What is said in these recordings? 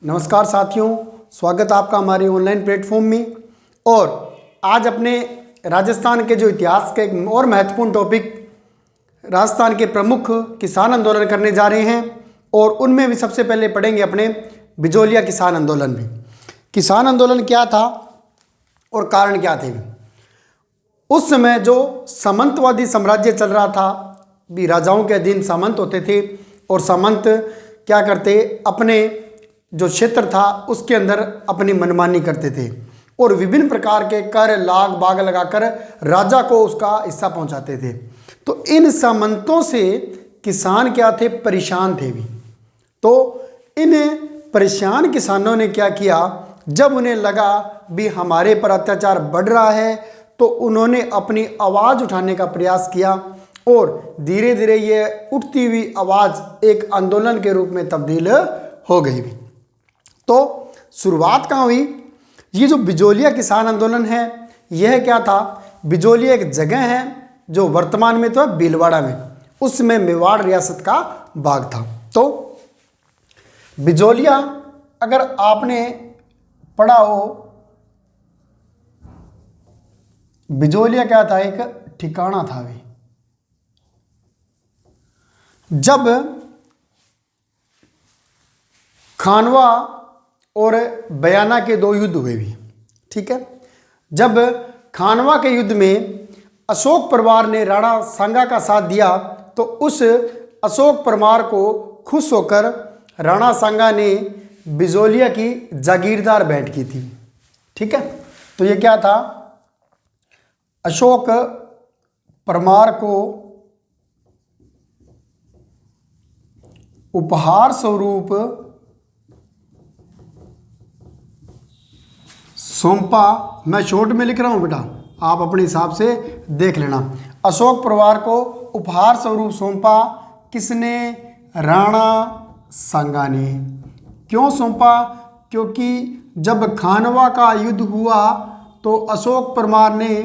नमस्कार साथियों, स्वागत है आपका हमारे ऑनलाइन प्लेटफॉर्म में। और आज अपने राजस्थान के जो इतिहास का एक और महत्वपूर्ण टॉपिक, राजस्थान के प्रमुख किसान आंदोलन करने जा रहे हैं। और उनमें भी सबसे पहले पढ़ेंगे अपने बिजोलिया किसान आंदोलन में। किसान आंदोलन क्या था और कारण क्या थे। उस समय जो सामंतवादी साम्राज्य चल रहा था, भी राजाओं के अधीन सामंत होते थे और सामंत क्या करते, अपने जो क्षेत्र था उसके अंदर अपनी मनमानी करते थे और विभिन्न प्रकार के कर लाग बाग लगाकर राजा को उसका हिस्सा पहुंचाते थे। तो इन सामंतों से किसान क्या थे, परेशान थे भी। तो इन परेशान किसानों ने क्या किया, जब उन्हें लगा भी हमारे पर अत्याचार बढ़ रहा है तो उन्होंने अपनी आवाज़ उठाने का प्रयास किया और धीरे धीरे ये उठती हुई आवाज़ एक आंदोलन के रूप में तब्दील हो गई भी। तो शुरुआत कहाँ हुई, ये जो बिजोलिया किसान आंदोलन है, यह क्या था, बिजोलिया एक जगह है जो वर्तमान में तो है भीलवाड़ा में, उसमें मेवाड़ रियासत का भाग था। तो बिजोलिया अगर आपने पढ़ा हो, बिजोलिया क्या था, एक ठिकाना था भी। जब खानवा और बयाना के दो युद्ध हुए भी, ठीक है। जब खानवा के युद्ध में अशोक परमार ने राणा सांगा का साथ दिया तो उस अशोक परमार को खुश होकर राणा सांगा ने बिजोलिया की जागीरदार भेंट की थी, ठीक है। तो ये क्या था, अशोक परमार को उपहार स्वरूप सौंपा। मैं शॉर्ट में लिख रहा हूं बेटा, आप अपने हिसाब से देख लेना। अशोक परिवार को उपहार स्वरूप सौंपा, किसने, राणा सांगा ने। क्यों सौंपा, क्योंकि जब खानवा का युद्ध हुआ तो अशोक परमार ने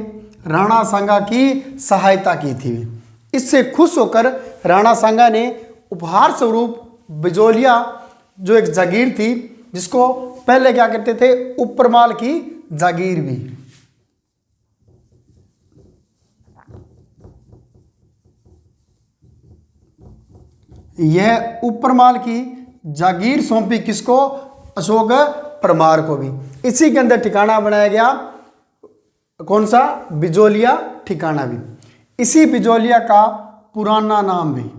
राणा सांगा की सहायता की थी। इससे खुश होकर राणा सांगा ने उपहार स्वरूप बिजोलिया जो एक जागीर थी, जिसको पहले क्या करते थे, उपरमाल की जागीर भी, यह उपरमाल की जागीर सौंपी किसको, अशोक परमार को भी। इसी के अंदर ठिकाना बनाया गया, कौन सा, बिजोलिया ठिकाना भी। इसी बिजोलिया का पुराना नाम भी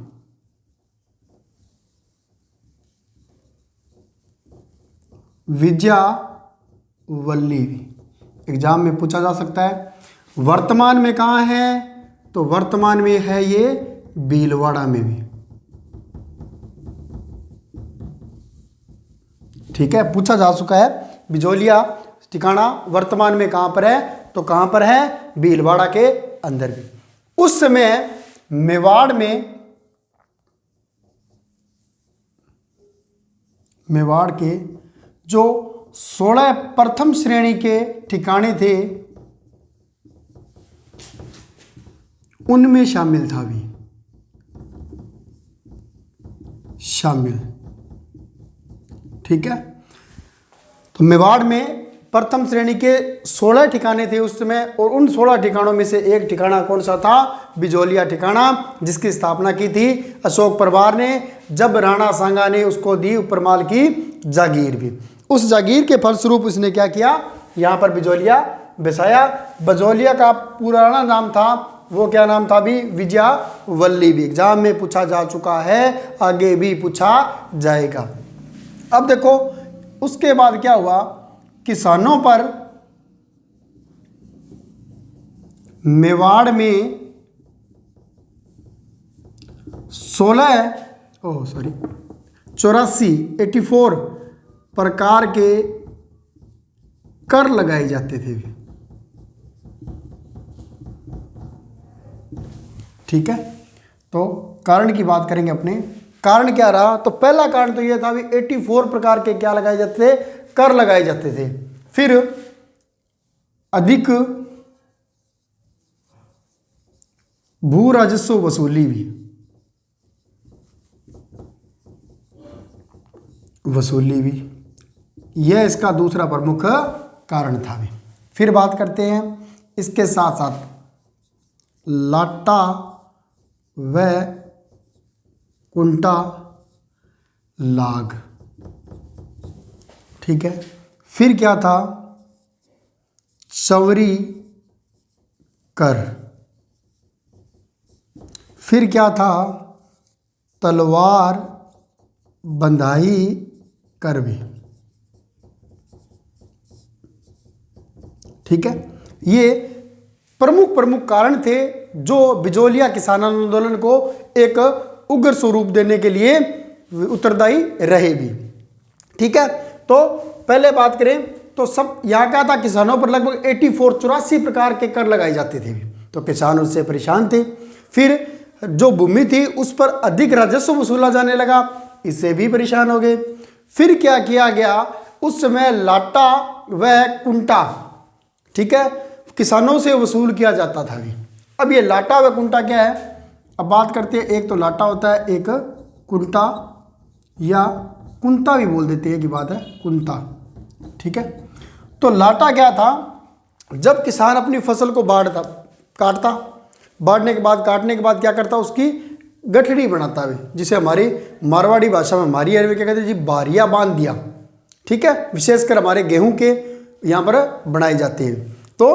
विजयावल्ली भी एग्जाम में पूछा जा सकता है। वर्तमान में कहाँ है, तो वर्तमान में है ये भीलवाड़ा में भी, ठीक है, पूछा जा चुका है। बिजोलिया ठिकाना वर्तमान में कहाँ पर है, तो कहाँ पर है, भीलवाड़ा के अंदर भी। उस समय मेवाड़ के जो 16 प्रथम श्रेणी के ठिकाने थे उनमें शामिल था भी, शामिल, ठीक है। तो मेवाड़ में प्रथम श्रेणी के 16 ठिकाने थे उस समय, और उन 16 ठिकानों में से एक ठिकाना कौन सा था, बिजोलिया ठिकाना, जिसकी स्थापना की थी अशोक परमार ने, जब राणा सांगा ने उसको दी उपरमाल की जागीर भी। उस जागीर के फलस्वरूप उसने क्या किया, यहाँ पर बिजोलिया बसाया। बिजोलिया का पुराना नाम था, वो क्या नाम था भी, विजयावल्ली भी। एग्जाम में पूछा जा चुका है, आगे भी पूछा जाएगा। अब देखो उसके बाद क्या हुआ, किसानों पर मेवाड़ में 84 प्रकार के कर लगाए जाते थे, ठीक है। तो कारण की बात करेंगे अपने, कारण क्या रहा, तो पहला कारण तो यह था भी 84 प्रकार के क्या लगाए जाते थे, कर लगाए जाते थे। फिर अधिक भू राजस्व वसूली भी, वसूली भी, यह इसका दूसरा प्रमुख कारण था भी। फिर बात करते हैं इसके साथ साथ लाटा व कुंटा लाग। ठीक है, फिर क्या था, चवरी कर। फिर क्या था, तलवार बंधाई कर भी। ठीक है, ये प्रमुख कारण थे जो बिजोलिया किसान आंदोलन को एक उग्र स्वरूप देने के लिए उत्तरदायी रहे भी। ठीक है, तो पहले बात करें तो सब यहाँ क्या था, किसानों पर लगभग 84 प्रकार के कर लगाए जाते थे, तो किसान उससे परेशान थे। फिर जो भूमि थी उस पर अधिक राजस्व वसूला जाने लगा, इससे भी परेशान हो गए। फिर क्या किया गया, उस समय लाटा व कुंटा, ठीक है, किसानों से वसूल किया जाता था भी। अब ये लाटा व कुंटा क्या है, अब बात करते हैं। एक तो लाटा होता है, एक कुंटा या कुंता भी बोल देते हैं, की बात है कुंता। ठीक है, तो लाटा क्या था, जब किसान अपनी फसल को काटता, बांटने के बाद काटने के बाद क्या करता, उसकी गठड़ी बनाता है, जिसे हमारी मारवाड़ी भाषा में हमारी एरिया में क्या कहते हैं जी, बारिया बांध दिया। ठीक है, विशेषकर हमारे गेहूं के यहाँ पर बनाए जाते हैं। तो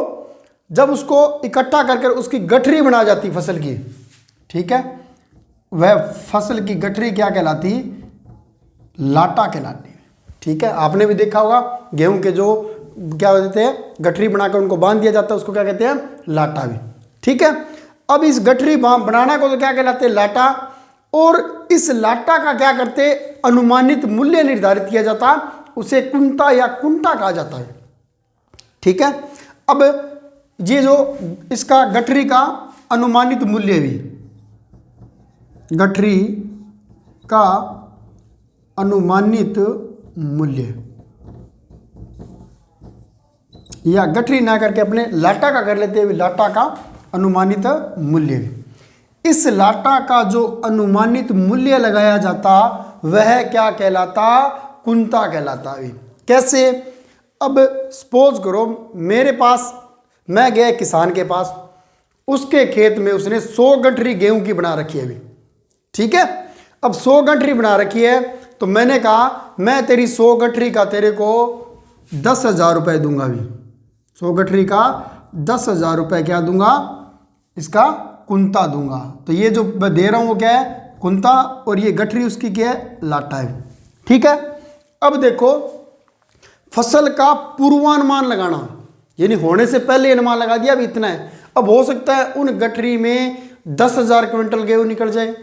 जब उसको इकट्ठा कर उसकी गठरी बना जाती फसल की, ठीक है, वह फसल की गठरी क्या कहलाती, लाटा कहलाती। ठीक है, आपने भी देखा होगा गेहूं के जो क्या कहते हैं, गठरी बनाकर उनको बांध दिया जाता है, उसको क्या कहते हैं, लाटा भी। ठीक है, अब इस गठरी बनाना को तो क्या कहलाते हैं, लाटा। और इस लाटा का क्या करते, अनुमानित मूल्य निर्धारित किया जाता, उसे कुंता या कुंटा कहा जाता है। ठीक है, अब ये जो इसका गठरी का अनुमानित मूल्य भी, गठरी का अनुमानित मूल्य, या गठरी ना करके अपने लाटा का कर लेते हैं, लाटा का अनुमानित मूल्य भी। इस लाटा का जो अनुमानित मूल्य लगाया जाता वह क्या कहलाता, कुंता कहलाता भी। कैसे, अब सपोज करो मेरे पास, मैं गया किसान के पास, उसके खेत में उसने 100 गठरी गेहूं की बना रखी है अभी। ठीक है, अब 100 गठरी बना रखी है, तो मैंने कहा मैं तेरी 100 गठरी का तेरे को 10,000 रुपये दूंगा अभी। 100 गठरी का 10,000 रुपये क्या दूंगा, इसका कुंता दूंगा। तो ये जो मैं दे रहा हूँ वो क्या है, कुंता, और ये गठरी उसकी क्या है, लाटा है। ठीक है, अब देखो फसल का पूर्वानुमान लगाना, यानी होने से पहले अनुमान लगा दिया अभी इतना है। अब हो सकता है उन गठरी में 10,000 क्विंटल गेहूं निकल जाए,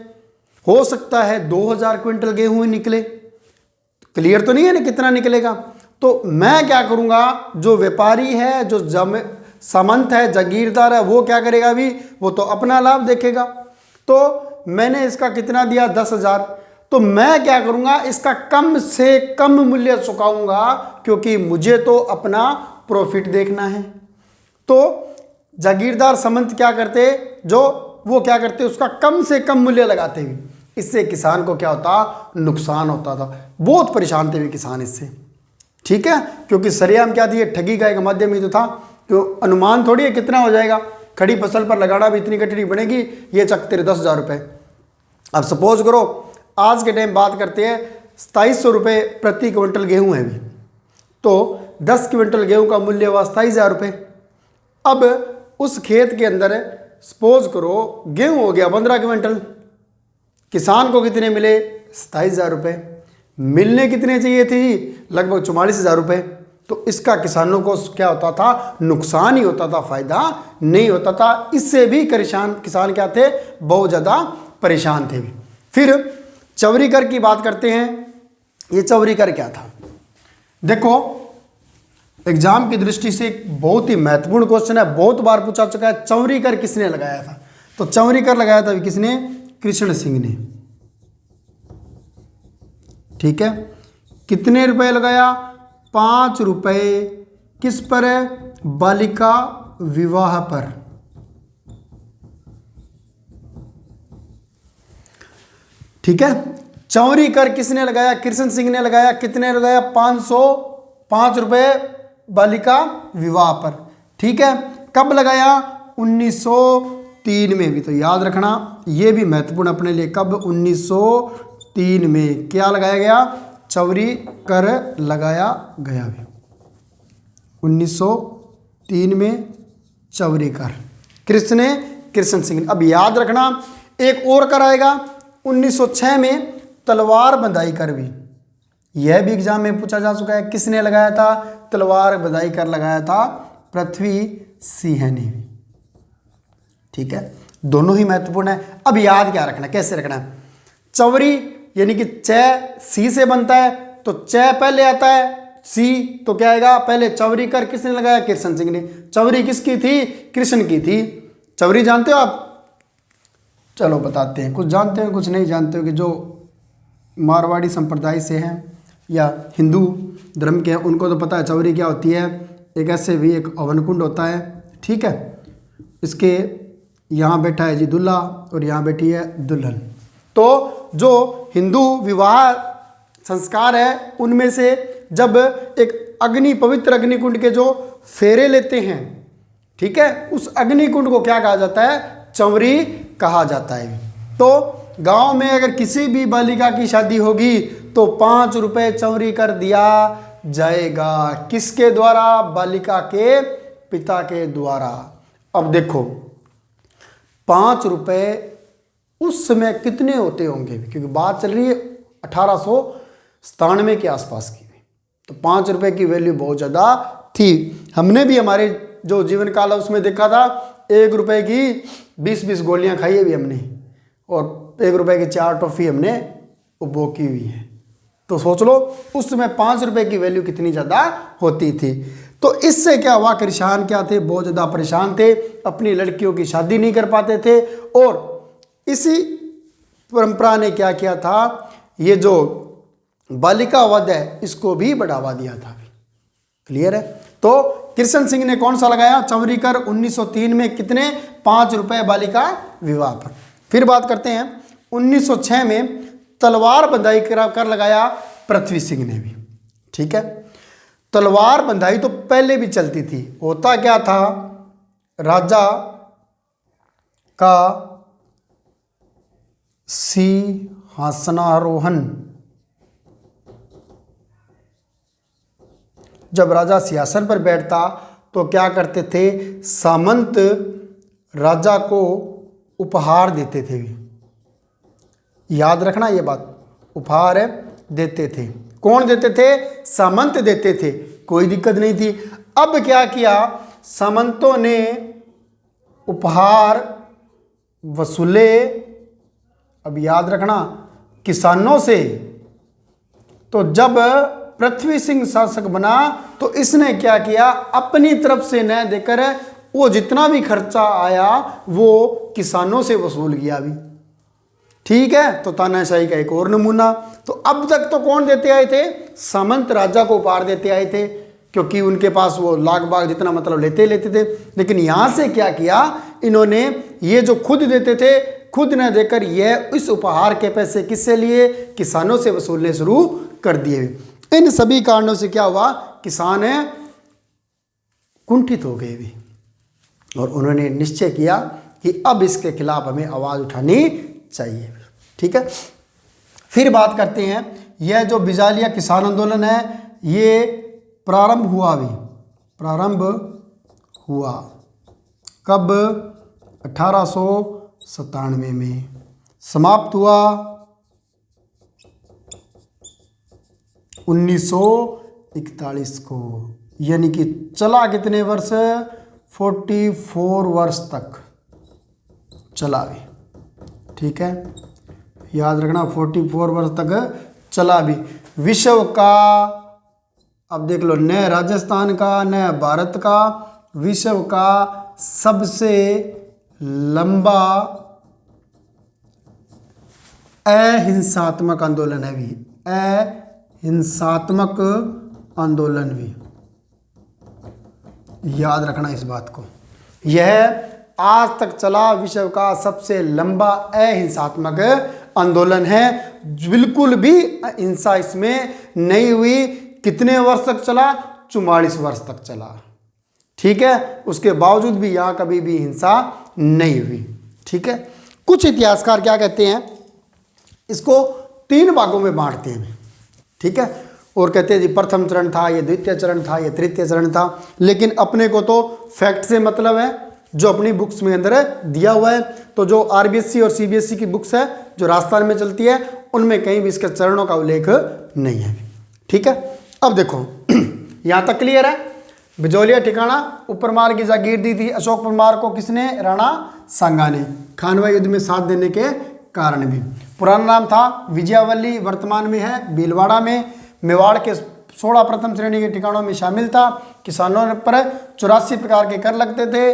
हो सकता है 2,000 क्विंटल गेहूं निकले, क्लियर तो नहीं है ना कितना निकलेगा। तो मैं क्या करूंगा, जो व्यापारी है, जो सामंत है, जागीरदार है, वो क्या करेगा अभी, वो तो अपना लाभ देखेगा। तो मैंने इसका कितना दिया, 10,000, तो मैं क्या करूंगा, इसका कम से कम मूल्य चुकाऊंगा, क्योंकि मुझे तो अपना प्रॉफिट देखना है। तो जागीरदार सामंत क्या करते, जो वो क्या करते, उसका कम से कम मूल्य लगाते हैं। इससे किसान को क्या होता, नुकसान होता था, बहुत परेशान थे भी किसान इससे। ठीक है, क्योंकि सरेआम क्या थी, ठगी का एक माध्यम ही तो था, क्यों अनुमान थोड़ी है कितना हो जाएगा, खड़ी फसल पर लगाना भी इतनी गठरी बनेगी, ये चक तेरे 10,000 रुपये। अब सपोज करो आज के टाइम बात करते हैं 2700 रुपये प्रति क्विंटल गेहूं है भी, तो 10 क्विंटल गेहूं का मूल्य हुआ 27,000 रुपये। अब उस खेत के अंदर सपोज करो गेहूं हो गया 15 क्विंटल, किसान को कितने मिले, 27,000 रुपये। मिलने कितने चाहिए थी, लगभग 44,000 रुपये। तो इसका किसानों को क्या होता था, नुकसान ही होता था, फायदा नहीं होता था। इससे भी किसान क्या थे, बहुत ज़्यादा परेशान थे भी। फिर चौरी कर की बात करते हैं। ये चौरी कर क्या था, देखो एग्जाम की दृष्टि से एक बहुत ही महत्वपूर्ण क्वेश्चन है, बहुत बार पूछा चुका है। चौरी कर किसने लगाया था, तो चौरी कर लगाया था किसने, कृष्ण सिंह ने। ठीक है, कितने रुपए लगाया, 5 रुपए। किस पर, बालिका विवाह पर। ठीक है, चौरी कर किसने लगाया, कृष्ण सिंह ने लगाया। कितने लगाया, 500 5 रुपये बालिका विवाह पर। ठीक है, कब लगाया? 1903 में भी। तो याद रखना ये भी महत्वपूर्ण अपने लिए, कब? 1903 में क्या लगाया गया? चौरी कर लगाया गया भी। 1903 में चौरी कर, किसने? कृष्ण सिंह। अब याद रखना एक और कर आएगा 1906 में तलवार बंधाई कर भी। यह भी एग्जाम में पूछा जा चुका है। किसने लगाया था? तलवार बंधाई कर लगाया था पृथ्वी सिंह ने। ठीक है, दोनों ही महत्वपूर्ण है। अब याद क्या रखना, कैसे रखना है? चौरी यानी कि च सी से बनता है, तो च पहले आता है, सी तो क्या आएगा? पहले चौरी कर किसने लगाया? कृष्ण सिंह ने। चौरी किसकी थी? कृष्ण की थी। चौरी जानते हो आप? चलो बताते हैं, कुछ जानते हो कुछ नहीं जानते हो। कि जो मारवाड़ी संप्रदाय से हैं या हिंदू धर्म के हैं उनको तो पता है चौरी क्या होती है। एक ऐसे भी एक हवन कुंड होता है। ठीक है, इसके यहाँ बैठा है जी दूल्हा और यहाँ बैठी है दुल्हन। तो जो हिंदू विवाह संस्कार है उनमें से जब एक पवित्र अग्निकुंड के जो फेरे लेते हैं, ठीक है, उस अग्निकुंड को क्या कहा जाता है? चौरी कहा जाता है। तो गांव में अगर किसी भी बालिका की शादी होगी तो 5 रुपये चौरी कर दिया जाएगा। किसके द्वारा? बालिका के पिता के द्वारा। अब देखो 5 रुपये उस समय कितने होते होंगे, क्योंकि बात चल रही है 1897 के आसपास की। तो 5 रुपये की वैल्यू बहुत ज़्यादा थी। हमने भी हमारे जो जीवन काल है उसमें देखा था 1 रुपये की 20-20 गोलियां खाई है भी हमने, और 1 रुपये की 4 टॉफ़ी हमने उपभोग की हुई है। तो सोच लो उस समय 5 रुपये की वैल्यू कितनी ज़्यादा होती थी। तो इससे क्या हुआ? किसान क्या थे? बहुत ज़्यादा परेशान थे, अपनी लड़कियों की शादी नहीं कर पाते थे। और इसी परंपरा ने क्या किया था? ये जो बालिका वध है इसको भी बढ़ावा दिया था। क्लियर है? तो कृष्ण सिंह ने कौन सा लगाया? चौरी कर 1903 में। कितने? 5 रुपये बालिका विवाह पर। फिर बात करते हैं 1906 में तलवार बंधाई कर लगाया पृथ्वी सिंह ने भी। ठीक है, तलवार बंधाई तो पहले भी चलती थी। होता क्या था? राजा का सिंहासनारोहण, जब राजा सिंहासन पर बैठता तो क्या करते थे? सामंत राजा को उपहार देते थे। याद रखना ये बात, उपहार देते थे। कौन देते थे? सामंत देते थे। कोई दिक्कत नहीं थी। अब क्या किया? सामंतों ने उपहार वसूले, अब याद रखना, किसानों से। तो जब पृथ्वी सिंह शासक बना तो इसने क्या किया? अपनी तरफ से न देकर वो जितना भी खर्चा आया वो किसानों से वसूल किया भी। ठीक है, तो तानाशाही का एक और नमूना। तो अब तक तो कौन देते आए थे? सामंत राजा को उपहार देते आए थे, क्योंकि उनके पास वो लाख बाग जितना मतलब लेते थे। लेकिन यहाँ से क्या किया इन्होंने? ये जो खुद देते थे, खुद न देकर यह इस उपहार के पैसे किससे लिए? किसानों से वसूलने शुरू कर दिए। इन सभी कारणों से क्या हुआ? किसान कुंठित हो गए भी, और उन्होंने निश्चय किया कि अब इसके खिलाफ हमें आवाज़ उठानी चाहिए। ठीक है, फिर बात करते हैं यह जो बिजालिया किसान आंदोलन है ये प्रारंभ हुआ कब? 1897 में। समाप्त हुआ 1941 को। यानी कि चला कितने वर्ष? 44 वर्ष तक चला भी। ठीक है, याद रखना 44 वर्ष तक चला भी। विश्व का, अब देख लो, न राजस्थान का न भारत का, विश्व का सबसे लंबा अहिंसात्मक आंदोलन है भी। अहिंसात्मक आंदोलन भी, याद रखना इस बात को। यह आज तक चला विश्व का सबसे लंबा अहिंसात्मक आंदोलन है। बिल्कुल भी हिंसा इसमें नहीं हुई। कितने वर्ष तक चला? 44 वर्ष तक चला। ठीक है, उसके बावजूद भी यहाँ कभी भी हिंसा नहीं हुई। ठीक है, कुछ इतिहासकार क्या कहते हैं, इसको 3 भागों में बांटते हैं। ठीक है, और कहते हैं जी प्रथम चरण था, ये द्वितीय चरण था, ये तृतीय चरण था। लेकिन अपने को तो फैक्ट से मतलब है, जो अपनी बुक्स में अंदर दिया हुआ है। तो जो आरबीएससी और सीबीएसई की बुक्स है जो राजस्थान में चलती है, उनमें कहीं भी इसके चरणों का उल्लेख नहीं है। ठीक है, अब देखो यहाँ तक क्लियर है। बिजौलिया ठिकाना उपरमाल की जागीर दी थी अशोक परमार को, किसने? राणा सांगा ने, खानवा युद्ध में साथ देने के कारण भी। पुराना नाम था विजयावली, वर्तमान में है भीलवाड़ा में। मेवाड़ के 16 प्रथम श्रेणी के ठिकानों में शामिल था। किसानों पर 84 प्रकार के कर लगते थे,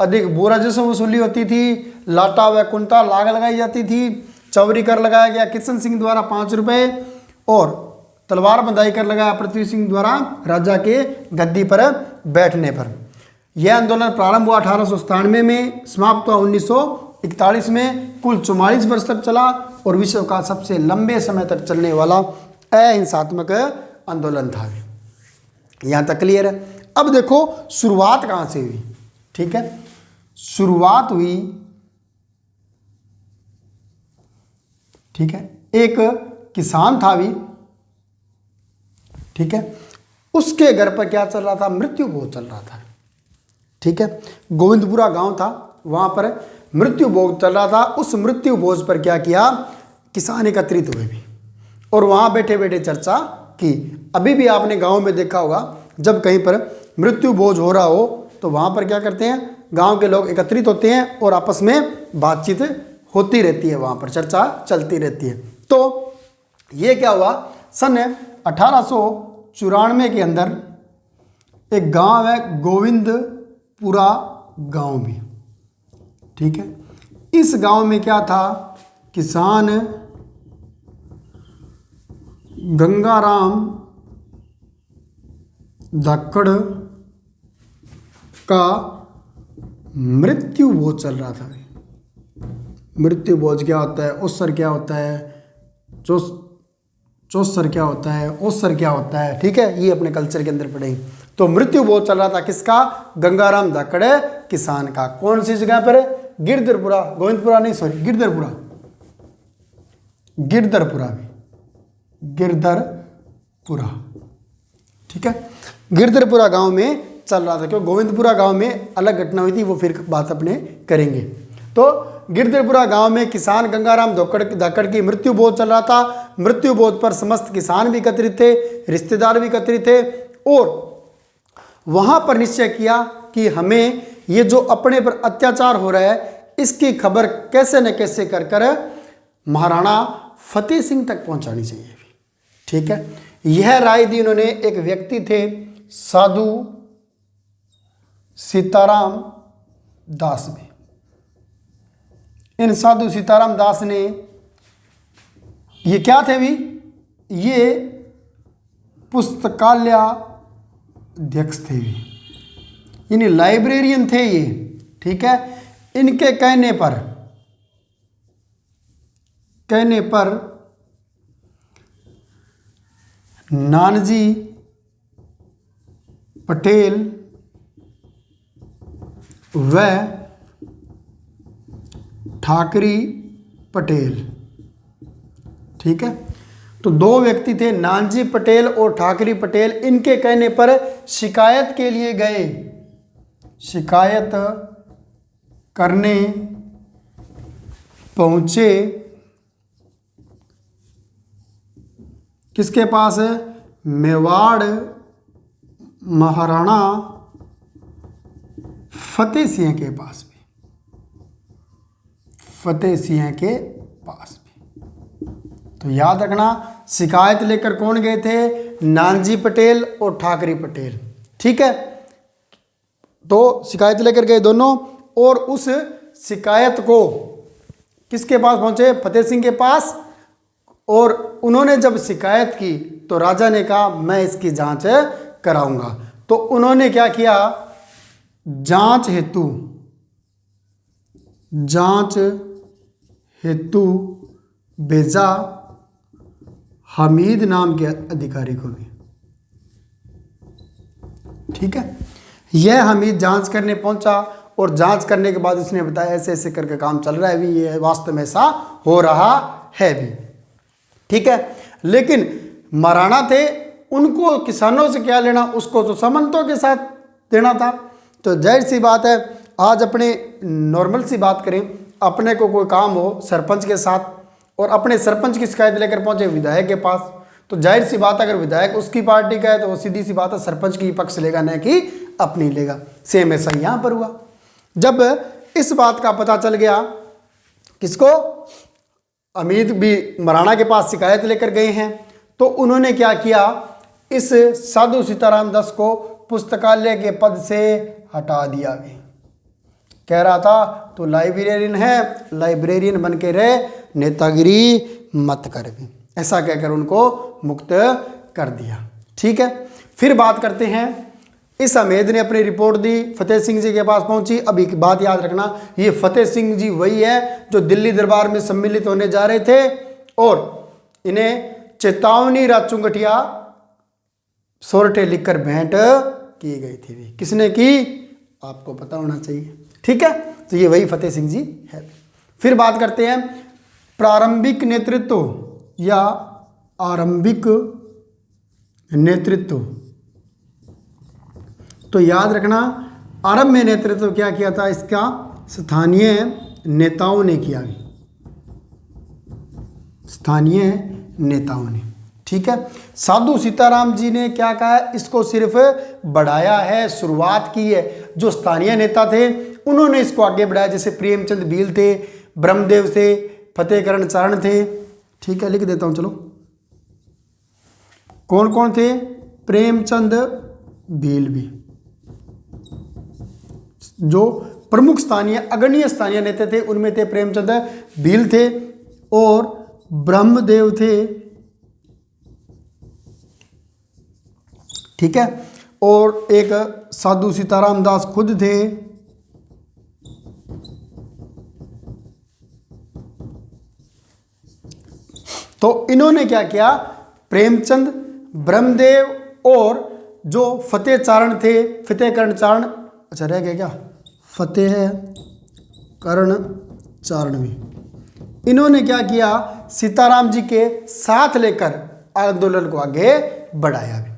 अधिक भू राजस्व वसूली होती थी, लाटा व कुंता लाग लगाई जाती थी, चौरी कर लगाया गया किशन सिंह द्वारा 5 रुपये, और तलवार बंधाई कर लगाया पृथ्वी सिंह द्वारा राजा के गद्दी पर बैठने पर। यह आंदोलन प्रारंभ हुआ 1897 में, समाप्त हुआ 1941 में, कुल 44 वर्ष तक चला और विश्व का सबसे लंबे समय तक चलने वाला अहिंसात्मक आंदोलन था। यहाँ तक क्लियर है। अब देखो शुरुआत कहाँ से हुई। ठीक है, शुरुआत हुई, ठीक है, एक किसान था भी, ठीक है, उसके घर पर क्या चल रहा था? मृत्यु भोज चल रहा था। ठीक है, गोविंदपुरा गांव था, वहां पर मृत्यु भोज चल रहा था। उस मृत्यु भोज पर क्या किया? किसान एकत्रित हुए भी और वहां बैठे बैठे चर्चा की। अभी भी आपने गांव में देखा होगा, जब कहीं पर मृत्यु भोज हो रहा हो तो वहां पर क्या करते हैं? गांव के लोग एकत्रित होते हैं और आपस में बातचीत होती रहती है, वहां पर चर्चा चलती रहती है। तो ये क्या हुआ? सन 1894 के अंदर एक गांव है गोविंदपुरा गांव में। ठीक है, इस गांव में क्या था? किसान गंगाराम धाकड़ का मृत्यु भोज चल रहा था। मृत्यु भोज क्या होता है? ओसर क्या होता है? चौसर क्या होता है? ओसर क्या होता है? ठीक है, ये अपने कल्चर के अंदर पढ़ेंगे। तो मृत्यु भोज चल रहा था किसका? गंगाराम धाकड़ किसान का। कौन सी जगह पर? गिरधरपुरा, गोविंदपुरा नहीं, सॉरी, गिरधरपुरा, गिरधरपुरा भी, गिरधरपुरा। ठीक है, गिरधरपुरा गांव में चल रहा था, क्योंकि गोविंदपुरा गांव में अलग घटना हुई थी, वो फिर बात अपने करेंगे। तो गिरधरपुरा गांव में किसान गंगाराम धाकड़ की मृत्यु भोज चल रहा था। मृत्यु भोज पर समस्त किसान भी एकत्रित थे, रिश्तेदार भी एकत्रित थे, और वहां पर निश्चय किया कि हमें ये जो अपने पर अत्याचार हो रहा है इसकी खबर कैसे न कैसे कर कर महाराणा फतेह सिंह तक पहुंचानी चाहिए। ठीक है, यह राय दी उन्होंने। एक व्यक्ति थे साधु सीताराम दास में। इन साधु सीताराम दास ने, ये क्या थे भी? ये पुस्तकालय अध्यक्ष थे, यानी लाइब्रेरियन थे ये। ठीक है, इनके कहने पर नानजी पटेल व ठाकरी पटेल, ठीक है, तो 2 व्यक्ति थे, नानजी पटेल और ठाकरी पटेल। इनके कहने पर शिकायत के लिए गए, शिकायत करने पहुंचे किसके पास है? मेवाड़ महाराणा फतेह सिंह के पास भी, फतेह सिंह के पास भी। तो याद रखना, शिकायत लेकर कौन गए थे? नानजी पटेल और ठाकरी पटेल। ठीक है, तो शिकायत लेकर गए दोनों, और उस शिकायत को किसके पास पहुंचे? फतेह सिंह के पास। और उन्होंने जब शिकायत की तो राजा ने कहा मैं इसकी जांच कराऊंगा। तो उन्होंने क्या किया? जांच हेतु भेजा हमीद नाम के अधिकारी को भी। ठीक है। यह हमीद जांच करने पहुंचा और जांच करने के बाद उसने बताया ऐसे ऐसे करके काम चल रहा है भी, ये वास्तव में ऐसा हो रहा है भी, ठीक है। लेकिन महाराणा थे, उनको किसानों से क्या लेना, उसको तो सामंतों के साथ देना था। तो जाहिर सी बात है, आज अपने नॉर्मल सी बात करें, अपने को कोई काम हो सरपंच के साथ और अपने सरपंच की शिकायत लेकर पहुंचे विधायक के पास, तो जाहिर सी बात है अगर विधायक उसकी पार्टी का है तो वो सीधी सी बात है सरपंच की पक्ष लेगा, न कि अपनी लेगा। सेम ऐसा यहाँ पर हुआ। जब इस बात का पता चल गया, किसको, अमीद भी महाराणा के पास शिकायत लेकर गए हैं, तो उन्होंने क्या किया, इस साधु सीताराम दास को पुस्तकालय के पद से हटा दिया। कह रहा था तो लाइब्रेरियन है, लाइब्रेरियन बन के रहे, नेतागिरी मत कर भी, ऐसा कहकर उनको मुक्त कर दिया, ठीक है। फिर बात करते हैं, इस अमेद ने अपनी रिपोर्ट दी, फतेह सिंह जी के पास पहुंची। अब एक बात याद रखना, ये फतेह सिंह जी वही है जो दिल्ली दरबार में सम्मिलित होने जा रहे थे और इन्हें चेतावनी राजचुंगटिया सोरठे लिखकर भेंट की गई थी। किसने की, आपको पता होना चाहिए, ठीक है। तो ये वही फतेह सिंह जी है। फिर बात करते हैं प्रारंभिक नेतृत्व या आरंभिक नेतृत्व। तो याद रखना, आरंभ में नेतृत्व क्या किया था, इसका स्थानीय नेताओं ने किया, स्थानीय नेताओं ने, ठीक है। साधु सीताराम जी ने क्या कहा, इसको सिर्फ बढ़ाया है, शुरुआत की है। जो स्थानीय नेता थे उन्होंने इसको आगे बढ़ाया, जैसे प्रेमचंद भील थे, ब्रह्मदेव थे, फतेहकरण चारण थे, ठीक है, लिख देता हूं, चलो कौन कौन थे, प्रेमचंद भील भी, जो प्रमुख स्थानीय अग्रणीय स्थानीय नेता थे उनमें थे प्रेमचंद भील थे और ब्रह्मदेव थे, ठीक है। और एक साधु सीताराम दास खुद थे, तो इन्होंने क्या किया, प्रेमचंद, ब्रह्मदेव और जो फतेह चारण थे, फतेहकरण चारण, अच्छा रह गया क्या, फतेहकरण चारण में इन्होंने क्या किया, सीताराम जी के साथ लेकर आंदोलन को आगे बढ़ाया भी।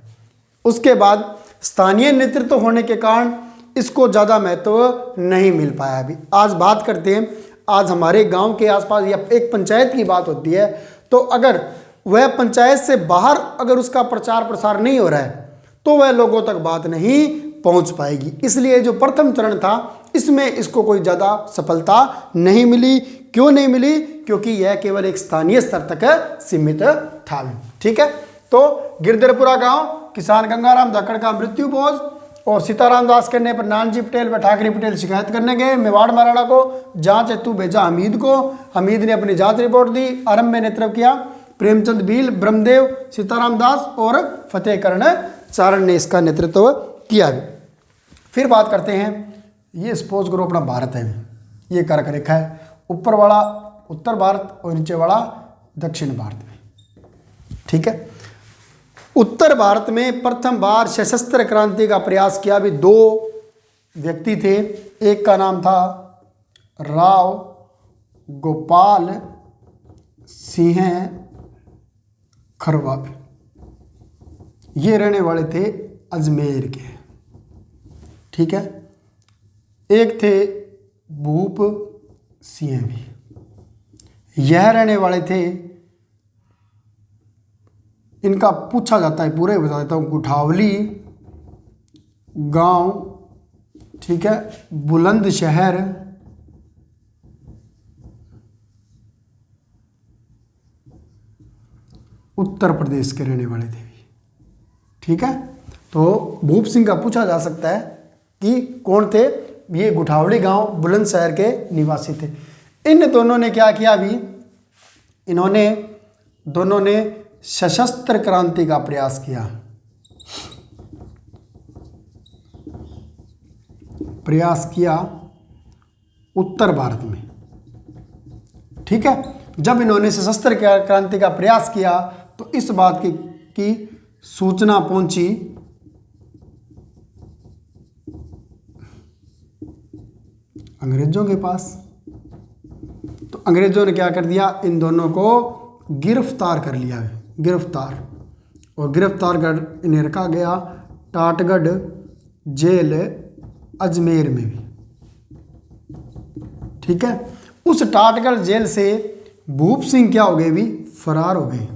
उसके बाद स्थानीय नेतृत्व होने के कारण इसको ज़्यादा महत्व नहीं मिल पाया अभी। आज बात करते हैं, आज हमारे गांव के आसपास या एक पंचायत की बात होती है, तो अगर वह पंचायत से बाहर अगर उसका प्रचार प्रसार नहीं हो रहा है तो वह लोगों तक बात नहीं पहुंच पाएगी। इसलिए जो प्रथम चरण था इसमें इसको कोई ज़्यादा सफलता नहीं मिली। क्यों नहीं मिली, क्योंकि यह केवल एक स्थानीय स्तर तक सीमित था, ठीक है। तो गिरधरपुरा गांव किसान गंगाराम धाकड़ का मृत्यु भोज और सीताराम दास करने पर नानजी पटेल व ठाकरे पटेल शिकायत करने गए। मेवाड़ महाराणा को जांच हेतु भेजा हमीद को, हमीद ने अपनी जांच रिपोर्ट दी। आरंभ में नेतृत्व किया प्रेमचंद भील, ब्रह्मदेव, सीताराम दास और फतेहकरण चारण ने इसका नेतृत्व किया। फिर बात करते हैं, ये सपोज करो अपना भारत है, ये कर्क रेखा है, ऊपर वाला उत्तर भारत और नीचे वाला दक्षिण भारत में, ठीक है। उत्तर भारत में प्रथम बार सशस्त्र क्रांति का प्रयास किया भी दो व्यक्ति थे। एक का नाम था राव गोपाल सिंह खरवा, ये रहने वाले थे अजमेर के, ठीक है। एक थे भूप सिंह भी, यह रहने वाले थे, इनका पूछा जाता है, पूरे बता देता हूँ, गुठावली गांव, ठीक है, बुलंदशहर, उत्तर प्रदेश के रहने वाले थे, ठीक है। तो भूप सिंह का पूछा जा सकता है कि कौन थे, ये गुठावली गांव बुलंदशहर के निवासी थे। इन दोनों ने क्या किया अभी, इन्होंने दोनों ने सशस्त्र क्रांति का प्रयास किया, उत्तर भारत में, ठीक है। जब इन्होंने सशस्त्र क्रांति का प्रयास किया तो इस बात की सूचना पहुंची अंग्रेजों के पास। तो अंग्रेजों ने क्या कर दिया, इन दोनों को गिरफ्तार कर लिया, गिरफ्तार, और गिरफ्तार कर इन्हें रखा गया टाटगढ़ जेल अजमेर में भी। ठीक है, उस टाटगढ़ जेल से भूप सिंह क्या हो गए भी, फरार हो गए,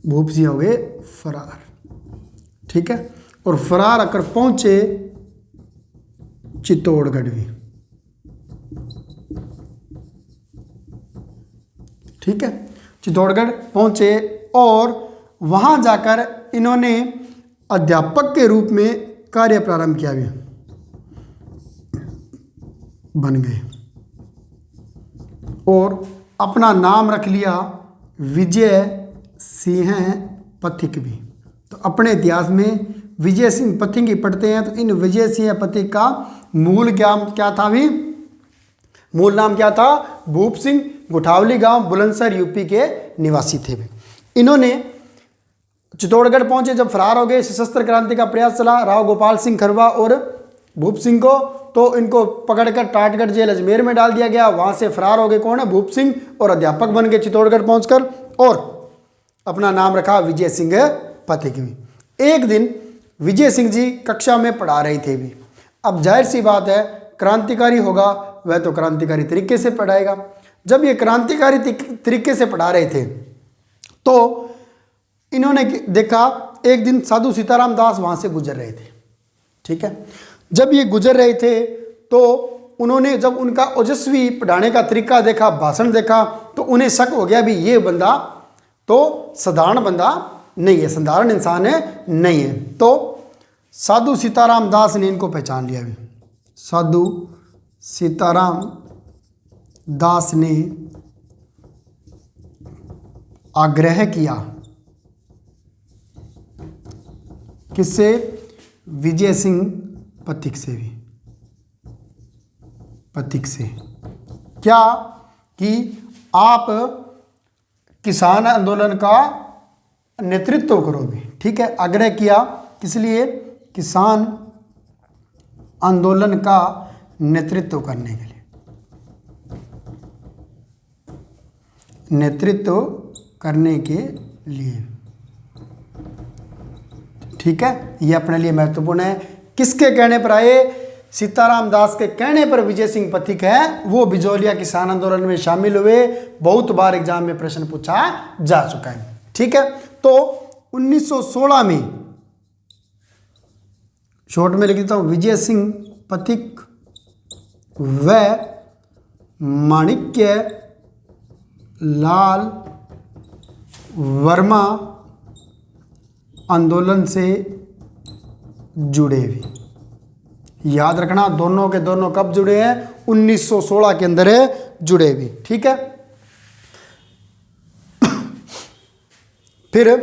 भूप सिंह हो गए फरार। ठीक है, और फरार आकर पहुंचे चित्तौड़गढ़ भी। ठीक है, चित्तौड़गढ़ पहुंचे और वहां जाकर इन्होंने अध्यापक के रूप में कार्य प्रारंभ किया, भी बन गए और अपना नाम रख लिया विजय सिंह पथिक भी। तो अपने इतिहास में विजय सिंह पथिक ही पढ़ते हैं। तो इन विजय सिंह पथिक का मूल क्या था भी, मूल नाम क्या था, भूप सिंह, गुठावली गांव बुलंदशहर यूपी के निवासी थे भी। इन्होंने चित्तौड़गढ़ पहुंचे, जब फरार हो गए, सशस्त्र क्रांति का प्रयास चला राव गोपाल सिंह खरवा और भूप सिंह को, तो इनको पकड़कर टाटगढ़ जेल अजमेर में डाल दिया गया। वहां से फरार हो गए कौन है, भूप सिंह, और अध्यापक बन गए चित्तौड़गढ़ पहुंचकर, और अपना नाम रखा विजय सिंह पथिक भी। एक दिन विजय सिंह जी कक्षा में पढ़ा रहे थे भी। अब जाहिर सी बात है, क्रांतिकारी होगा वह तो क्रांतिकारी तरीके से पढ़ाएगा। जब ये क्रांतिकारी तरीके से पढ़ा रहे थे तो इन्होंने देखा, एक दिन साधु सीताराम दास वहां से गुजर रहे थे। ठीक है, जब ये गुजर रहे थे तो उन्होंने जब उनका ओजस्वी पढ़ाने का तरीका देखा, भाषण देखा, तो उन्हें शक हो गया भी ये बंदा तो साधारण बंदा नहीं है, साधारण इंसान है नहीं है। तो साधु सीताराम दास ने इनको पहचान लिया भी। साधु सीताराम दास ने आग्रह किया किससे, विजय सिंह पथिक से भी, पथिक से, क्या कि आप किसान आंदोलन का नेतृत्व करो भी। ठीक है, आग्रह किया किस लिए, किसान आंदोलन का नेतृत्व करने के लिए, नेतृत्व करने के लिए। ठीक है, ये अपने लिए महत्वपूर्ण है। किसके कहने पर आए, सीताराम दास के कहने पर विजय सिंह पथिक है वो बिजौलिया किसान आंदोलन में शामिल हुए। बहुत बार एग्जाम में प्रश्न पूछा जा चुका है। ठीक है, तो 1916 में, शॉर्ट में लिख देता हूं, विजय सिंह पथिक व माणिक्य लाल वर्मा आंदोलन से जुड़े भी। याद रखना, दोनों के दोनों कब जुड़े हैं, 1916 के अंदर है जुड़े भी। ठीक है, फिर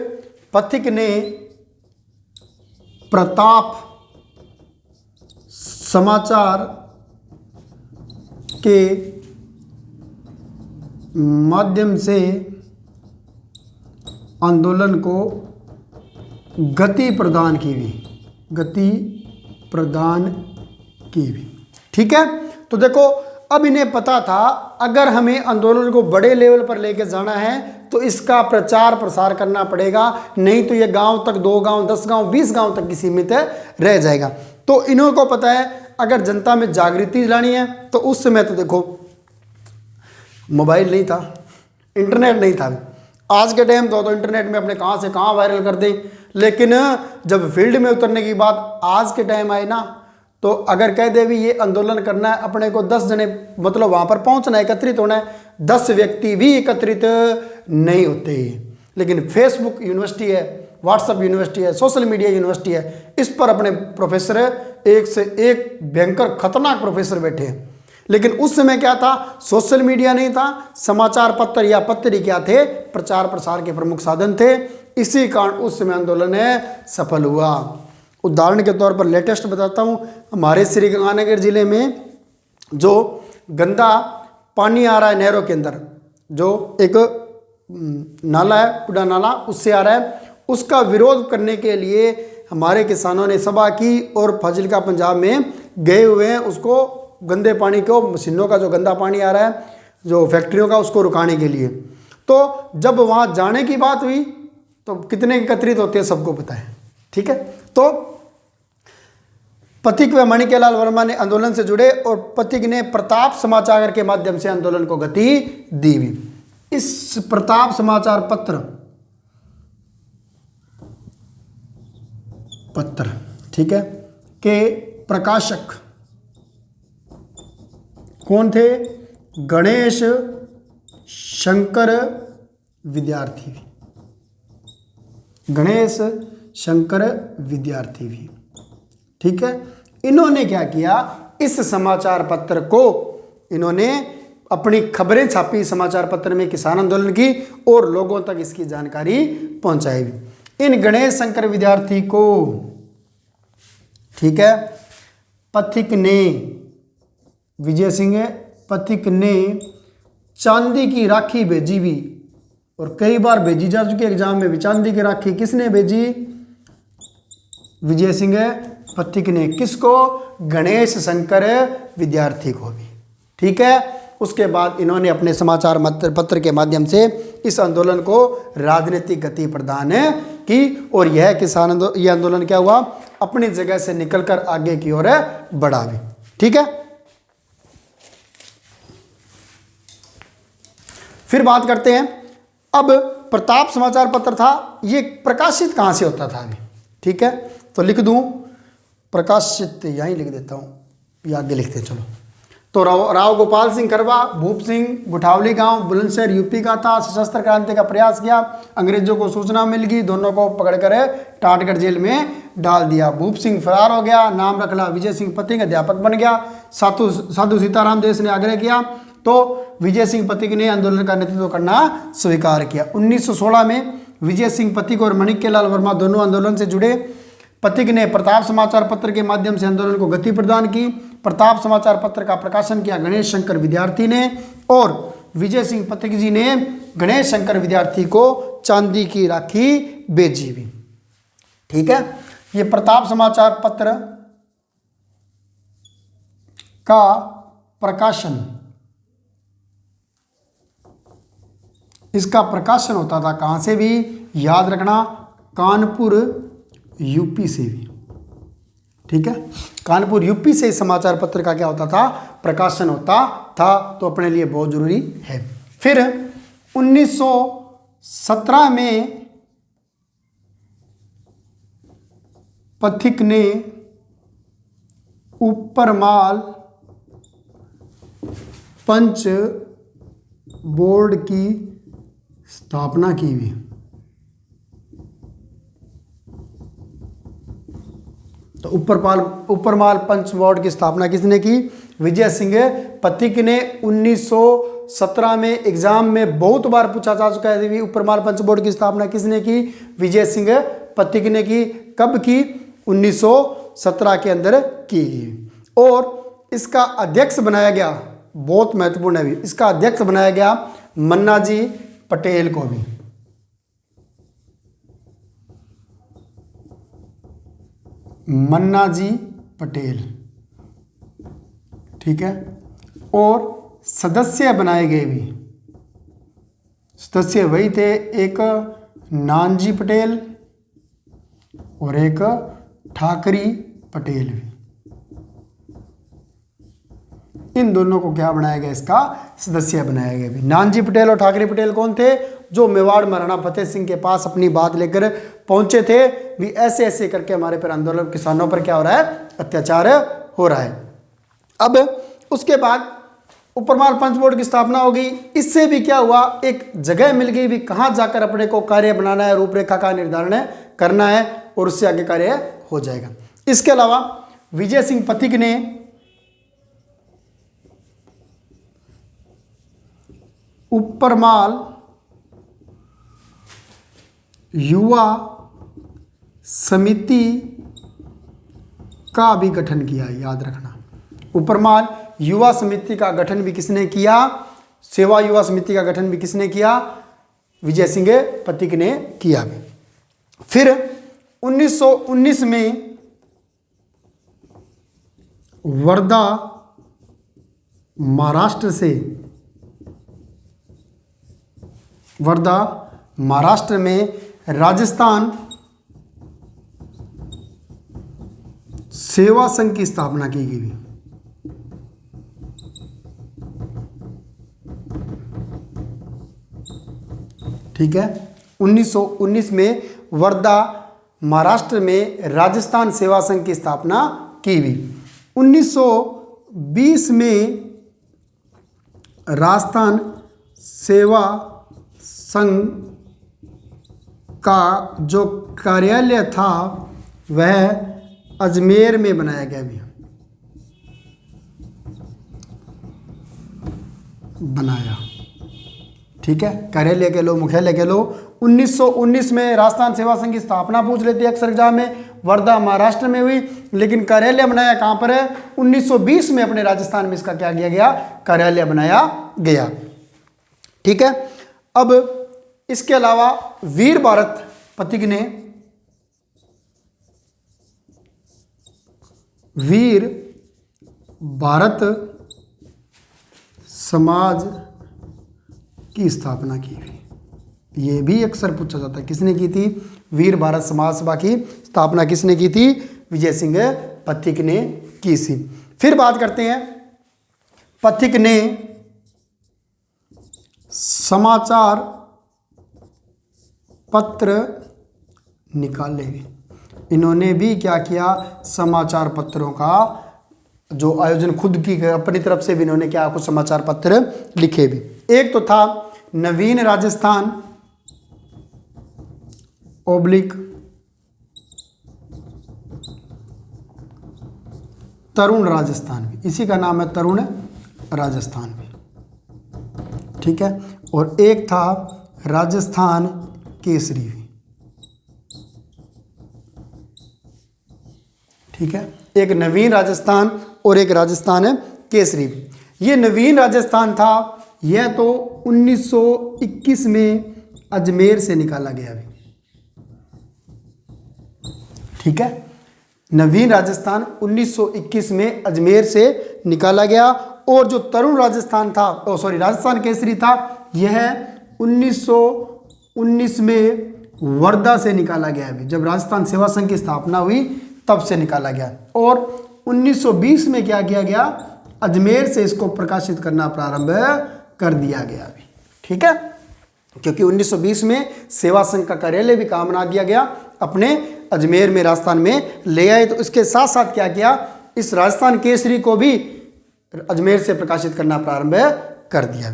पथिक ने प्रताप समाचार के माध्यम से आंदोलन को गति प्रदान की भी, गति प्रदान की भी। ठीक है, तो देखो अब इन्हें पता था अगर हमें आंदोलन को बड़े लेवल पर लेके जाना है तो इसका प्रचार प्रसार करना पड़ेगा, नहीं तो ये गांव तक, 2 गांव, 10 गांव, 20 गांव तक की सीमित रह जाएगा। तो इन्हों को पता है अगर जनता में जागृति लानी है तो उस समय तो देखो मोबाइल नहीं था, इंटरनेट नहीं था। आज के टाइम तो इंटरनेट में अपने कहाँ से कहाँ वायरल कर दें, लेकिन जब फील्ड में उतरने की बात आज के टाइम आए ना, तो अगर कह दे भी ये आंदोलन करना है, अपने को 10 जने मतलब वहाँ पर पहुँचना है, एकत्रित होना है, 10 व्यक्ति भी एकत्रित नहीं होते। लेकिन फेसबुक यूनिवर्सिटी है, व्हाट्सएप यूनिवर्सिटी है, सोशल मीडिया यूनिवर्सिटी है, इस पर अपने प्रोफेसर एक से एक भयंकर खतरनाक प्रोफेसर बैठे हैं। लेकिन उस समय क्या था, सोशल मीडिया नहीं था, समाचार पत्र या पत्र क्या थे, प्रचार प्रसार के प्रमुख साधन थे। इसी कारण उस समय आंदोलन सफल हुआ। उदाहरण के तौर पर लेटेस्ट बताता हूँ, हमारे श्री गंगानगर जिले में जो गंदा पानी आ रहा है नहरों के अंदर, जो एक नाला है, कूड़ा नाला, उससे आ रहा है, उसका विरोध करने के लिए हमारे किसानों ने सभा की और फाजिल्का पंजाब में गए हुए हैं उसको गंदे पानी को, मशीनों का जो गंदा पानी आ रहा है जो फैक्ट्रियों का, उसको रुकाने के लिए। तो जब वहाँ जाने की बात हुई तो कितने एकत्रित होते हैं सबको पता है, ठीक है। तो पथिक व मणिकेलाल वर्मा ने आंदोलन से जुड़े और पथिक ने प्रताप समाचार के माध्यम से आंदोलन को गति दी हुई। इस प्रताप समाचार पत्र ठीक है के प्रकाशक कौन थे? गणेश शंकर विद्यार्थी भी, गणेश शंकर विद्यार्थी भी, ठीक है। इन्होंने क्या किया, इस समाचार पत्र को इन्होंने अपनी खबरें छापी समाचार पत्र में, किसान आंदोलन की, और लोगों तक इसकी जानकारी पहुंचाई भी। इन गणेश शंकर विद्यार्थी को, ठीक है, पथिक ने, विजय सिंह पथिक ने चांदी की राखी भेजी भी, और कई बार भेजी जा चुकी है एग्जाम में भी। चांदी की राखी किसने भेजी? विजय सिंह पथिक ने। किसको? गणेश शंकर विद्यार्थी को भी, ठीक है। उसके बाद इन्होंने अपने समाचार पत्र के माध्यम से इस आंदोलन को राजनीतिक गति प्रदान की, और यह किसान ये आंदोलन क्या हुआ, अपनी जगह से निकलकर आगे की ओर बढ़ा भी, ठीक है। फिर बात करते हैं, अब प्रताप समाचार पत्र था, ये प्रकाशित कहाँ से होता था अभी, ठीक है। तो लिख दूं प्रकाशित, यहीं लिख देता हूँ या आगे लिखते चलो। तो राव गोपाल सिंह करवा, भूप सिंह गुठावली गांव बुलंदशहर यूपी का था। सशस्त्र क्रांति का प्रयास किया, अंग्रेजों को सूचना मिल गई, दोनों को पकड़कर टाटगढ़ जेल में डाल दिया। भूप सिंह फरार हो गया, नाम रखला विजय सिंह पथिक, अध्यापक बन गया। साधु सीताराम देश ने आग्रह किया तो विजय सिंह पथिक ने आंदोलन का नेतृत्व करना स्वीकार किया। 1916 में विजय सिंह पथिक और मणिकेलाल वर्मा दोनों आंदोलन से जुड़े। पथिक ने प्रताप समाचार पत्र के माध्यम से आंदोलन को गति प्रदान की। प्रताप समाचार पत्र का प्रकाशन किया गणेश शंकर विद्यार्थी ने, और विजय सिंह पथिक जी ने गणेश शंकर विद्यार्थी को चांदी की राखी भेजी भी, ठीक है। ये प्रताप समाचार पत्र का प्रकाशन, इसका प्रकाशन होता था कहाँ से भी, याद रखना, कानपुर यूपी से भी, ठीक है। कानपुर यूपी से इस समाचार पत्र का क्या होता था, प्रकाशन होता था, तो अपने लिए बहुत जरूरी है। फिर 1917 में पथिक ने उपरमाल पंच बोर्ड की स्थापना की भी। तो उपरमाल पंच बोर्ड की स्थापना किसने की? विजय सिंह पथिक ने। 1917 में एग्जाम में बहुत बार पूछा जा चुका है, उपरमाल पंच बोर्ड की स्थापना किसने की? विजय सिंह पथिक ने की। कब की? 1917 के अंदर की। और इसका अध्यक्ष बनाया गया, बहुत महत्वपूर्ण है भी, इसका अध्यक्ष बनाया गया मन्नाजी पटेल को भी। मन्नाजी पटेल, ठीक है। और सदस्य बनाए गए भी, सदस्य वही थे, एक नानजी पटेल और एक ठाकरी पटेल भी। इन दोनों को क्या बनाया गया? इसका सदस्य बनाया गया भी। नानजी पटेल और ठाकरे पटेल कौन थे? जो मेवाड़ महाराणा फतेह सिंह के पास अपनी बात लेकर पहुंचे थे, भी ऐसे ऐसे करके हमारे पर आंदोलन, किसानों पर क्या हो रहा है? अत्याचार हो रहा है। अब उसके बाद उपरमाल पंच बोर्ड की स्थापना होगी। इससे भी क्या हुआ? एक जगह मिल गई भी, कहाँ जाकर अपने को कार्य बनाना है, रूपरेखा का निर्धारण करना है, और उससे आगे कार्य हो जाएगा। इसके अलावा विजय सिंह पथिक ने उपरमाल युवा समिति का भी गठन किया, याद रखना। उपरमाल युवा समिति का गठन भी किसने किया? सेवा युवा समिति का गठन भी किसने किया? विजय सिंह पथिक ने किया। फिर 1919 में वर्धा महाराष्ट्र से, वर्धा महाराष्ट्र में राजस्थान सेवा संघ की स्थापना की गई। ठीक है, 1919 में वर्धा महाराष्ट्र में राजस्थान सेवा संघ की स्थापना की गई। 1920 में राजस्थान सेवा संघ का जो कार्यालय था वह अजमेर में बनाया गया भी बनाया। ठीक है, कार्यालय कह लो, मुख्यालय कह लो। 1919 में राजस्थान सेवा संघ की स्थापना पूछ लेती है अक्सर एग्जाम में, वर्धा महाराष्ट्र में हुई, लेकिन कार्यालय बनाया कहाँ पर है? 1920 में अपने राजस्थान में इसका क्या किया गया? कार्यालय बनाया गया। ठीक है, अब इसके अलावा वीर भारत पथिक ने वीर भारत समाज की स्थापना की हुई। ये भी अक्सर पूछा जाता है, किसने की थी? वीर भारत समाज सभा की स्थापना किसने की थी? विजय सिंह पथिक ने की थी। फिर बात करते हैं, पथिक ने समाचार पत्र निकाले। इन्होंने भी क्या किया? समाचार पत्रों का जो आयोजन खुद की अपनी तरफ से भी इन्होंने क्या कुछ समाचार पत्र लिखे भी। एक तो था नवीन राजस्थान ओब्लिक तरुण राजस्थान भी, इसी का नाम है तरुण राजस्थान भी। ठीक है, और एक था राजस्थान केसरी भी। ठीक है, एक नवीन राजस्थान और एक राजस्थान केसरी भी। ये नवीन राजस्थान था, यह तो 1921 में अजमेर से निकाला गया भी। ठीक है, नवीन राजस्थान 1921 में अजमेर से निकाला गया। और जो तरुण राजस्थान था, राजस्थान केसरी था, यह 1919 में वर्धा से निकाला गया भी। जब राजस्थान सेवा संघ की स्थापना हुई तब से निकाला गया। और 1920 में क्या किया गया? अजमेर से इसको प्रकाशित करना प्रारंभ कर दिया गया भी। ठीक है, क्योंकि 1920 में सेवा संघ का कार्यालय भी काम बना दिया गया, अपने अजमेर में राजस्थान में ले आए। तो इसके साथ साथ क्या किया? इस राजस्थान केसरी को भी अजमेर से प्रकाशित करना प्रारंभ कर दिया।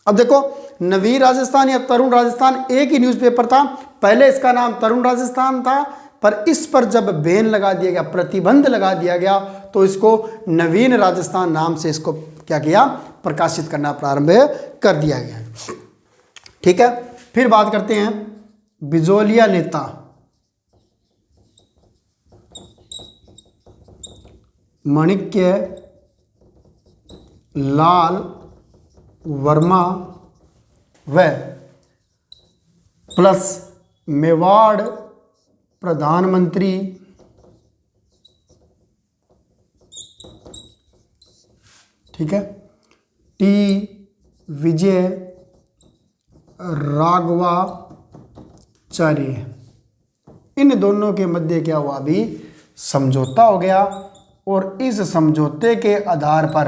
अब देखो, नवीन राजस्थान या तरुण राजस्थान एक ही न्यूज़पेपर था। पहले इसका नाम तरुण राजस्थान था, पर इस पर जब बैन लगा दिया गया, प्रतिबंध लगा दिया गया, तो इसको नवीन राजस्थान नाम से इसको क्या किया? प्रकाशित करना प्रारंभ कर दिया गया। ठीक है, फिर बात करते हैं बिजोलिया नेता माणिक्य लाल वर्मा व प्लस मेवाड़ प्रधानमंत्री ठीक है टी विजय राघवाचार्य, इन दोनों के मध्य क्या हुआ? अभी समझौता हो गया और इस समझौते के आधार पर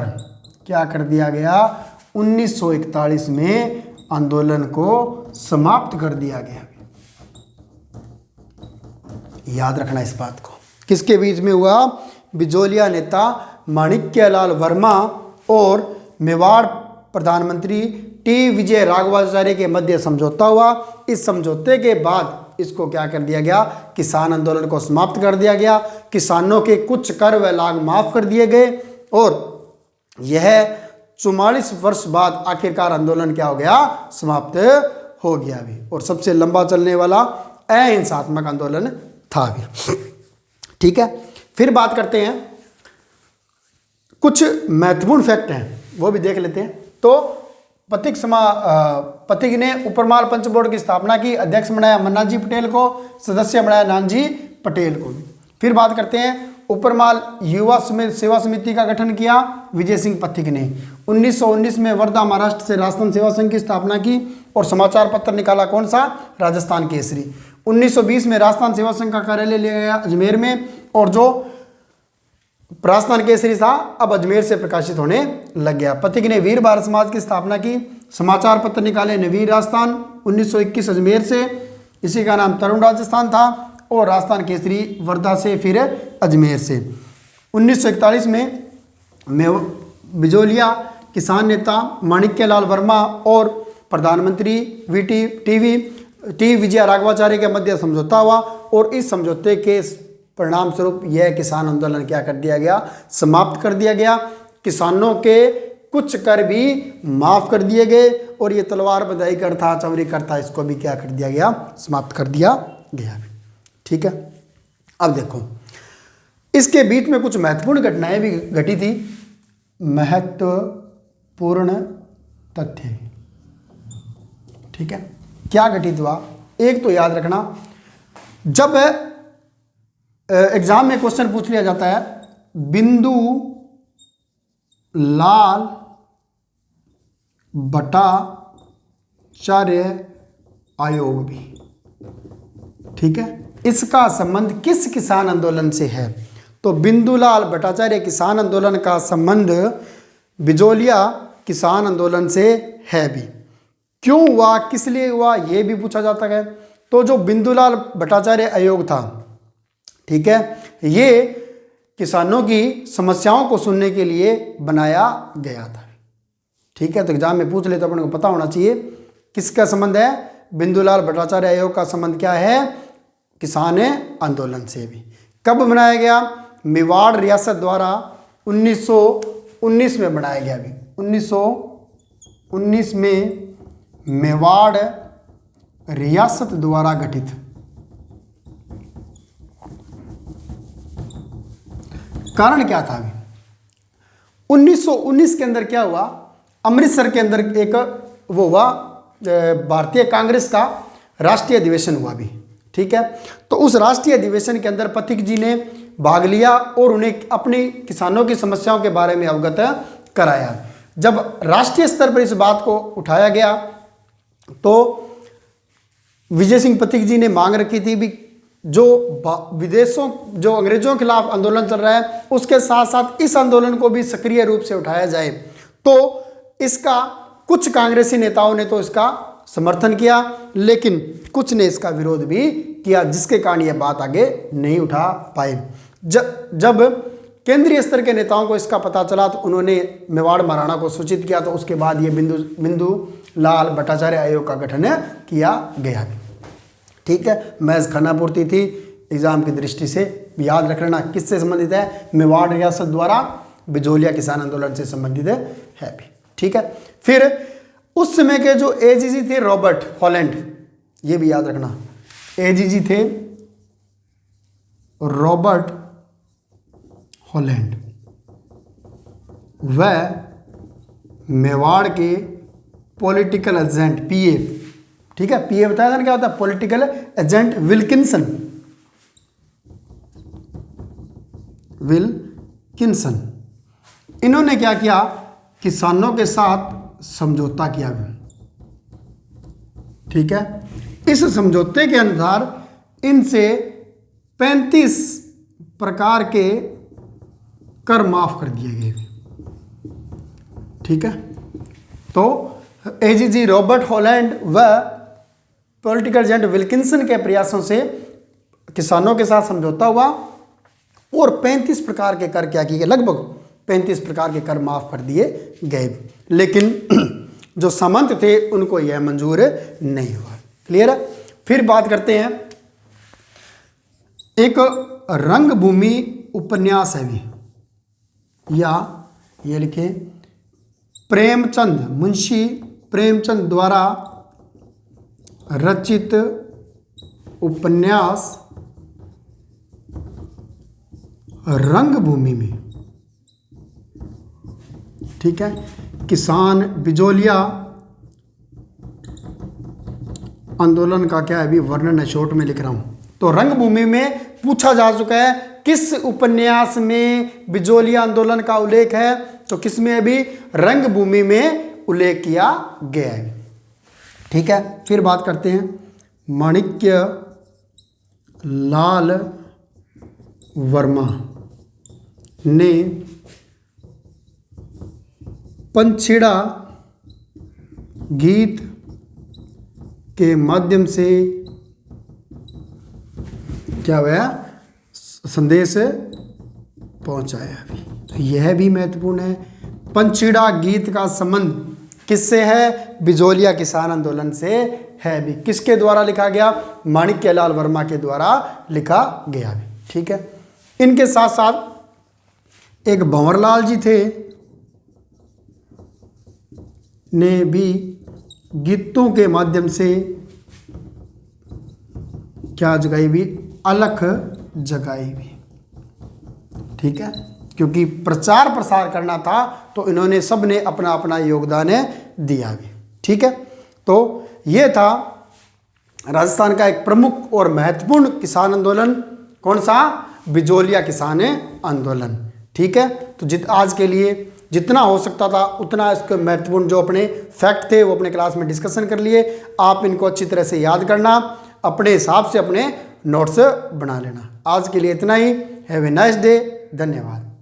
क्या कर दिया गया? 1941 में आंदोलन को समाप्त कर दिया गया। याद रखना इस बात को। किसके बीच में हुआ? बिजोलिया नेता माणिक्यलाल वर्मा और मेवाड़ प्रधानमंत्री टी विजय राघवाचार्य के मध्य समझौता हुआ। इस समझौते के बाद इसको क्या कर दिया गया? किसान आंदोलन को समाप्त कर दिया गया। किसानों के कुछ कर व लाभ माफ कर दिए गए और यह 44 वर्ष बाद आखिरकार आंदोलन क्या हो गया? समाप्त हो गया भी। और सबसे लंबा चलने वाला अहिंसात्मक आंदोलन था भी। ठीक है, फिर बात करते हैं, कुछ महत्वपूर्ण फैक्ट हैं वो भी देख लेते हैं। तो पथिक ने उपरमाल पंच बोर्ड की स्थापना की। अध्यक्ष बनाया मन्नाजी पटेल को, सदस्य बनाया नानजी पटेल को। फिर बात करते हैं उपरमाल युवा सेवा समिति का गठन किया विजय सिंह पथिक ने। 1919 में वर्धा महाराष्ट्र से राजस्थान सेवा संघ की स्थापना की और समाचार पत्र निकाला कौन सा, राजस्थान केसरी। 1920 में राजस्थान सेवा संघ का कार्यालय लिया गया अजमेर में और जो राजस्थान केसरी था अब अजमेर से प्रकाशित होने लग गया। पथिक ने वीर भारत समाज की स्थापना की, समाचार पत्र निकाले नवीन राजस्थान 1921 अजमेर से, इसी का नाम तरुण राजस्थान था, और राजस्थान केसरी वर्धा से फिर अजमेर से। 1941 में बिजोलिया किसान नेता माणिक्यलाल वर्मा और प्रधानमंत्री टी विजय राघवाचार्य के मध्य समझौता हुआ और इस समझौते के परिणाम स्वरूप यह किसान आंदोलन क्या कर दिया गया, समाप्त कर दिया गया। किसानों के कुछ कर भी माफ कर दिए गए और ये तलवार बधाई कर था, चवरी कर था, इसको भी क्या कर दिया गया, समाप्त कर दिया गया। ठीक है, अब देखो इसके बीच में कुछ महत्वपूर्ण घटनाएं भी घटी थी। महत्वपूर्ण तथ्य, ठीक है, क्या घटित हुआ, एक तो याद रखना, जब एग्जाम में क्वेश्चन पूछ लिया जाता है बिंदु लाल भट्टाचार्य आयोग भी, ठीक है, इसका संबंध किस किसान आंदोलन से है, तो बिंदुलाल भट्टाचार्य किसान आंदोलन का संबंध बिजोलिया किसान आंदोलन से है भी। क्यों हुआ, किस लिए हुआ, यह भी पूछा जाता है। तो जो बिंदुलाल भट्टाचार्य आयोग था, ठीक है, ये किसानों की समस्याओं को सुनने के लिए बनाया गया था। ठीक है, तो एग्जाम में पूछ ले तो अपन को पता होना चाहिए किसका संबंध है, बिंदुलाल भट्टाचार्य आयोग का संबंध क्या है, किसान आंदोलन से भी। कब बनाया गया, मेवाड़ रियासत द्वारा 1919 में बनाया गया। अभी 1919 में मेवाड़ रियासत द्वारा गठित। कारण क्या था, अभी 1919 के अंदर क्या हुआ, अमृतसर के अंदर एक वो हुआ भारतीय कांग्रेस का राष्ट्रीय अधिवेशन हुआ भी। ठीक है, तो उस राष्ट्रीय अधिवेशन के अंदर पथिक जी ने भाग लिया और उन्हें अपनी किसानों की समस्याओं के बारे में अवगत कराया। जब राष्ट्रीय स्तर पर इस बात को उठाया गया तो विजय सिंह पथिक जी ने मांग रखी थी भी जो विदेशों जो अंग्रेजों के खिलाफ आंदोलन चल रहा है उसके साथ साथ इस आंदोलन को भी सक्रिय रूप से उठाया जाए। तो इसका कुछ कांग्रेसी नेताओं ने तो इसका समर्थन किया, लेकिन कुछ ने इसका विरोध भी किया, जिसके कारण यह बात आगे नहीं उठा पाए। जब केंद्रीय स्तर के नेताओं को इसका पता चला तो उन्होंने मेवाड़ महाराणा को सूचित किया, तो उसके बाद ये बिंदुलाल भट्टाचार्य आयोग का गठन किया गया। ठीक है, महज खानापूर्ति थी, एग्जाम की दृष्टि से याद रख लेना किससे संबंधित है, मेवाड़ रियासत द्वारा बिजोलिया किसान आंदोलन से संबंधित है भी। ठीक है, फिर उस समय के जो एजीजी थे रॉबर्ट हॉलैंड, ये भी याद रखना, एजीजी थे रॉबर्ट हॉलैंड, वह मेवाड़ के पॉलिटिकल एजेंट पीए, ठीक है, पीए बताया था ना क्या होता है, पॉलिटिकल एजेंट विल्किंसन, इन्होंने क्या किया, किसानों के साथ समझौता किया। ठीक है, इस समझौते के अनुसार इनसे 35 प्रकार के कर माफ कर दिए गए। ठीक है, तो एजीजी रॉबर्ट हॉलैंड व पॉलिटिकल एजेंट विल्किंसन के प्रयासों से किसानों के साथ समझौता हुआ और 35 प्रकार के कर क्या किए गए, लगभग 35 प्रकार के कर माफ कर दिए गए, लेकिन जो सामंत थे उनको यह मंजूर नहीं हुआ। क्लियर है। फिर बात करते हैं, एक रंगभूमि उपन्यास है भी, या ये लिखे प्रेमचंद, मुंशी प्रेमचंद द्वारा रचित उपन्यास रंगभूमि में, ठीक है, किसान बिजोलिया आंदोलन का क्या है, अभी वर्णन है, शॉर्ट में लिख रहा हूं। तो रंगभूमि में पूछा जा चुका है किस उपन्यास में बिजोलिया आंदोलन का उल्लेख है? तो किस में? अभी रंगभूमि में उल्लेख किया गया है। ठीक है, फिर बात करते हैं माणिक्य लाल वर्मा ने पंछीड़ा गीत के माध्यम से क्या हुआ? संदेश पहुंचाया। तो यह भी महत्वपूर्ण है। पंछीड़ा गीत का संबंध किससे है? बिजोलिया किसान आंदोलन से है भी। किसके द्वारा लिखा गया? माणिक्यलाल वर्मा के द्वारा लिखा गया भी। ठीक है, इनके साथ साथ एक भंवरलाल जी थे, ने भी गीतों के माध्यम से क्या जगाई भी? अलख जगाई भी। ठीक है, क्योंकि प्रचार प्रसार करना था तो इन्होंने सब ने अपना अपना योगदान दिया भी। ठीक है, तो ये था राजस्थान का एक प्रमुख और महत्वपूर्ण किसान आंदोलन। कौन सा? बिजोलिया किसान आंदोलन। ठीक है, तो आज के लिए जितना हो सकता था उतना इसके महत्वपूर्ण जो अपने फैक्ट थे वो अपने क्लास में डिस्कशन कर लिए। आप इनको अच्छी तरह से याद करना, अपने हिसाब से अपने नोट्स बना लेना। आज के लिए इतना ही। Have a nice day. धन्यवाद।